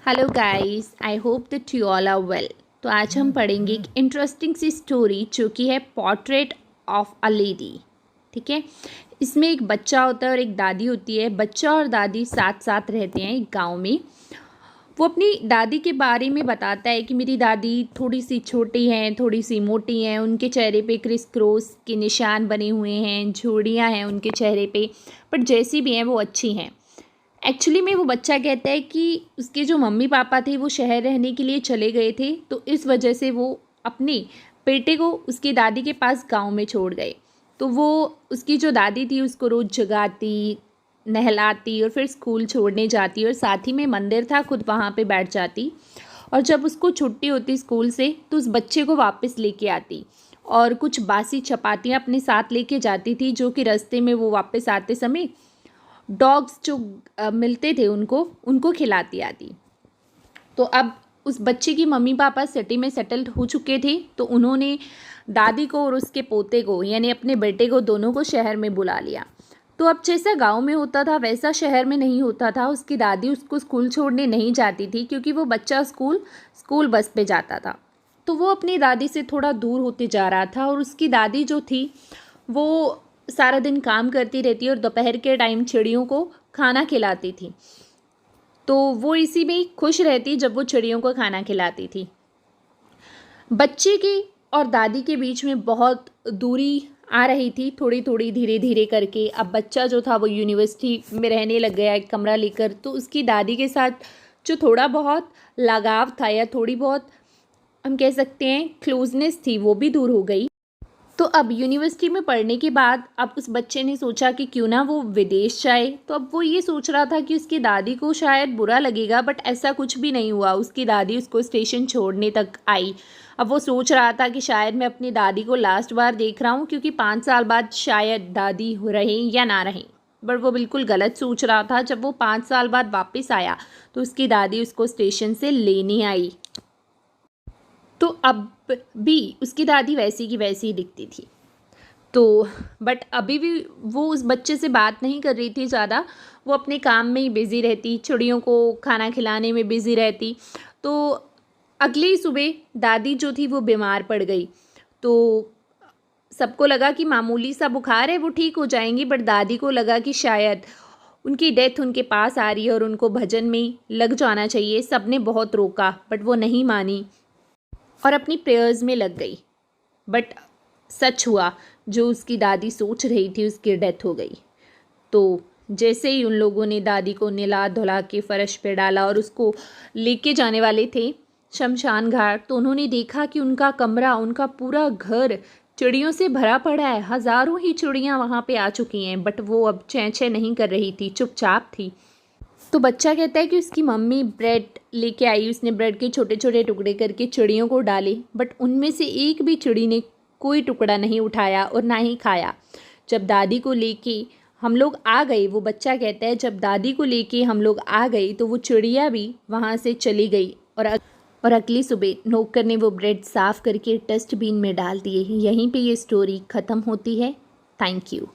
Hello guys, I hope that you all are well. तो आज हम पढ़ेंगे एक इंटरेस्टिंग सी स्टोरी जो कि है पोर्ट्रेट ऑफ अ लेडी। ठीक है। इसमें एक बच्चा होता है और एक दादी होती है। बच्चा और दादी साथ साथ रहते हैं एक गांव में। वो अपनी दादी के बारे में बताता है कि मेरी दादी थोड़ी सी छोटी हैं, थोड़ी सी मोटी हैं, उनके चेहरे पे क्रिस क्रॉस के निशान बने हुए हैं, झुर्रियाँ हैं उनके चेहरे पे, बट जैसी भी हैं वो अच्छी हैं। एक्चुअली में वो बच्चा कहता है कि उसके जो मम्मी पापा थे वो शहर रहने के लिए चले गए थे, तो इस वजह से वो अपने बेटे को उसकी दादी के पास गांव में छोड़ गए। तो वो उसकी जो दादी थी उसको रोज़ जगाती, नहलाती और फिर स्कूल छोड़ने जाती और साथ ही में मंदिर था, खुद वहाँ पे बैठ जाती। और जब उसको छुट्टी होती स्कूल से तो उस बच्चे को वापस लेके आती और कुछ बासी चपातियाँ अपने साथ लेके जाती थी, जो कि रास्ते में वो वापस आते समय डॉग्स जो मिलते थे उनको खिलाती आती। तो अब उस बच्चे की मम्मी पापा सिटी में सेटल्ड हो चुके थे, तो उन्होंने दादी को और उसके पोते को यानी अपने बेटे को दोनों को शहर में बुला लिया। तो अब जैसा गांव में होता था वैसा शहर में नहीं होता था। उसकी दादी उसको स्कूल छोड़ने नहीं जाती थी क्योंकि वो बच्चा स्कूल बस पे जाता था। तो वो अपनी दादी से थोड़ा दूर होते जा रहा था और उसकी दादी जो थी वो सारा दिन काम करती रहती और दोपहर के टाइम चिड़ियों को खाना खिलाती थी। तो वो इसी में ही खुश रहती जब वो चिड़ियों को खाना खिलाती थी। बच्चे की और दादी के बीच में बहुत दूरी आ रही थी, थोड़ी थोड़ी धीरे धीरे करके। अब बच्चा जो था वो यूनिवर्सिटी में रहने लग गया एक कमरा लेकर, तो उसकी दादी के साथ जो थोड़ा बहुत लगाव था या थोड़ी बहुत हम कह सकते हैं क्लोजनेस थी वो भी दूर हो गई। तो अब यूनिवर्सिटी में पढ़ने के बाद अब उस बच्चे ने सोचा कि क्यों ना वो विदेश जाए। तो अब वो ये सोच रहा था कि उसकी दादी को शायद बुरा लगेगा, बट ऐसा कुछ भी नहीं हुआ। उसकी दादी उसको स्टेशन छोड़ने तक आई। अब वो सोच रहा था कि शायद मैं अपनी दादी को लास्ट बार देख रहा हूँ, क्योंकि 5 साल बाद शायद दादी रहें या ना रहें। बट वो बिल्कुल गलत सोच रहा था। जब वो 5 साल बाद वापस आया तो उसकी दादी उसको स्टेशन से लेने आई। तो अब भी उसकी दादी वैसी की वैसी ही दिखती थी। तो बट अभी भी वो उस बच्चे से बात नहीं कर रही थी ज़्यादा। वो अपने काम में ही बिज़ी रहती, चिड़ियों को खाना खिलाने में बिज़ी रहती। तो अगली सुबह दादी जो थी वो बीमार पड़ गई। तो सबको लगा कि मामूली सा बुखार है, वो ठीक हो जाएंगी, बट दादी को लगा कि शायद उनकी डेथ उनके पास आ रही है और उनको भजन में लग जाना चाहिए। सबने बहुत रोका बट वो नहीं मानी और अपनी प्रेयर्स में लग गई। बट सच हुआ, जो उसकी दादी सोच रही थी उसकी डेथ हो गई। तो जैसे ही उन लोगों ने दादी को नहला धुला के फर्श पे डाला और उसको लेके जाने वाले थे शमशान घाट, तो उन्होंने देखा कि उनका कमरा, उनका पूरा घर चिड़ियों से भरा पड़ा है। हज़ारों ही चिड़ियाँ वहाँ पे आ चुकी हैं, बट वो अब चैं चैं नहीं कर रही थी, चुपचाप थी। तो बच्चा कहता है कि उसकी मम्मी ब्रेड लेके आई, उसने ब्रेड के छोटे छोटे टुकड़े करके चिड़ियों को डाले, बट उनमें से एक भी चिड़ी ने कोई टुकड़ा नहीं उठाया और ना ही खाया। जब दादी को लेके हम लोग आ गए, वो बच्चा कहता है जब दादी को लेके हम लोग आ गए तो वो चिड़िया भी वहाँ से चली गई और अगली सुबह नौकर ने वो ब्रेड साफ़ करके डस्टबिन में डाल दिए। यहीं पे ये स्टोरी ख़त्म होती है। Thank you.